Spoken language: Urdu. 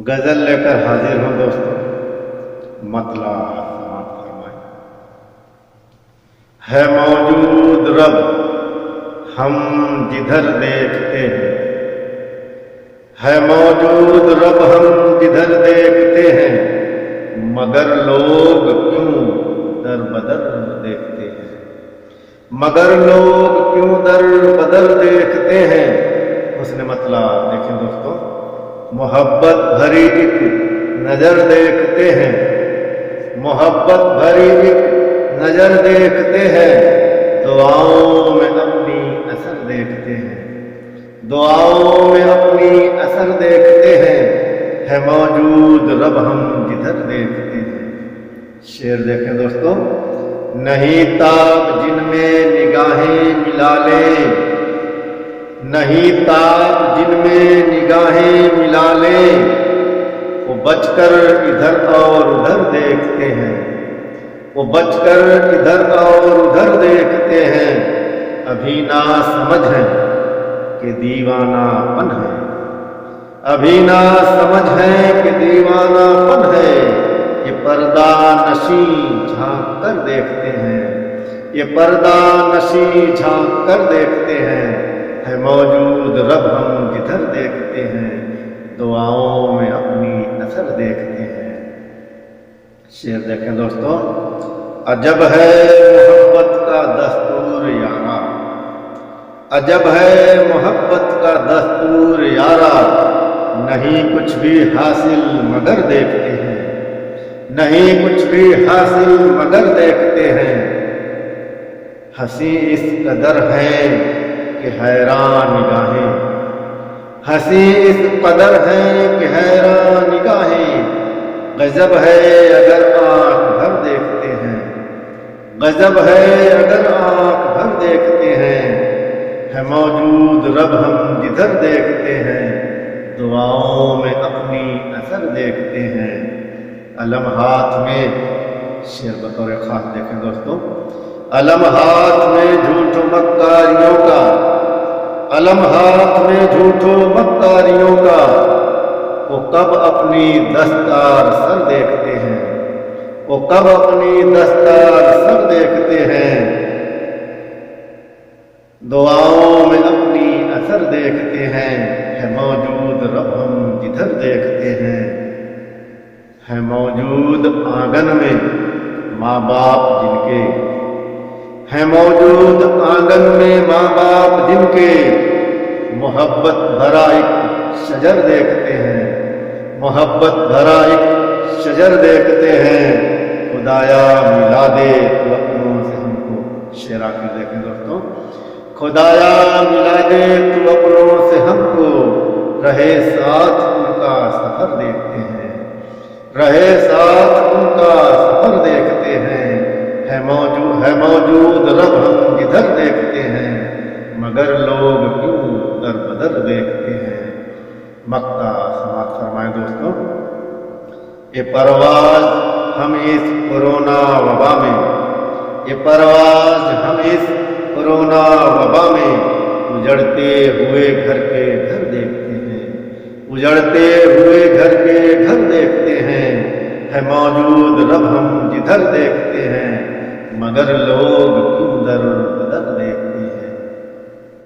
غزل لے کر حاضر ہوں دوستوں، مطلب سماعت فرمائیں۔ ہے موجود رب ہم جدھر دیکھتے ہیں، ہے موجود رب ہم جدھر دیکھتے ہیں، مگر لوگ کیوں در بدر دیکھتے ہیں، مگر لوگ کیوں در بدر دیکھتے ہیں۔ اس نے مطلب دیکھیں دوستوں، محبت بھری ایک نظر دیکھتے ہیں، محبت بھری ایک نظر دیکھتے ہیں، دعاؤں میں اپنی اثر دیکھتے ہیں، دعاؤں میں اپنی اثر دیکھتے ہیں، ہے موجود رب ہم جدھر دیکھتے ہیں۔ شعر دیکھیں دوستوں، نہیں تاب جن میں نگاہیں ملا لیں، نہیں تاب جن میں نگاہیں ملا لیں، وہ بچ کر ادھر اور ادھر دیکھتے ہیں، وہ بچ کر ادھر اور ادھر دیکھتے ہیں، ابھی نہ سمجھ ہے کہ دیوانہ پن ہے، ابھی نہ سمجھ ہے کہ دیوانہ پن ہے، یہ پردہ نشیں جھانک کر دیکھتے ہیں، یہ پردہ نشیں جھانک کر دیکھتے ہیں، ہے موجود رب ہم جدھر دیکھتے ہیں، دعاؤں میں اپنی اثر دیکھتے ہیں۔ شعر دیکھیں دوستوں، عجب ہے محبت کا دستور یارا، عجب ہے محبت کا دستور یارا، نہیں کچھ بھی حاصل مگر دیکھتے ہیں، نہیں کچھ بھی حاصل مگر دیکھتے ہیں، ہنسی اس قدر ہے کہ حیران نگاہیں، ہنسی اس قدر ہے کہ حیران نگاہیں، غضب ہے اگر آنکھ بھر دیکھتے ہیں، غضب ہے اگر آنکھ بھر دیکھتے ہیں، ہے موجود رب ہم جدھر دیکھتے ہیں، دعاؤں میں اپنی اثر دیکھتے ہیں۔ علم ہاتھ میں، شعر بطور خاص دیکھیں دوستوں، علم ہاتھ میں جھوٹوں مکاریوں کا، علم ہاتھ میں جھوٹوں مکاریوں کا، وہ کب اپنی دستار سر دیکھتے ہیں، وہ کب اپنی دستار سر دیکھتے ہیں، دعاؤں میں اپنی اثر دیکھتے ہیں، ہے موجود رب ہم جدھر دیکھتے ہیں، ہے موجود آنگن میں ماں باپ جن کے، ہے موجود آنگن میں ماں باپ جن کے، محبت بھرا ایک شجر دیکھتے ہیں، محبت بھرا ایک شجر دیکھتے ہیں، خدایا ملا دے تو اپنوں سے ہم کو۔ شعر آخر دیکھیں دوستوں، خدایا ملا دے تو اپنوں سے ہم کو، رہے ساتھ ان کا سفر دیکھتے ہیں، رہے ساتھ ان کا سفر دیکھتے ہیں، ہے موجود رب ہم جدھر دیکھتے ہیں، مگر لوگ کیوں در بدر دیکھتے ہیں۔ مقطع سماعت فرمائیں دوستوں، یہ پرواز ہم اس کورونا وبا میں، یہ پرواز ہم اس کورونا وبا میں، اجڑتے ہوئے گھر کے گھر دیکھتے ہیں، اجڑتے ہوئے گھر کے گھر دیکھتے ہیں، ہے موجود رب ہم جدھر دیکھتے ہیں، مگر لوگ کیوں در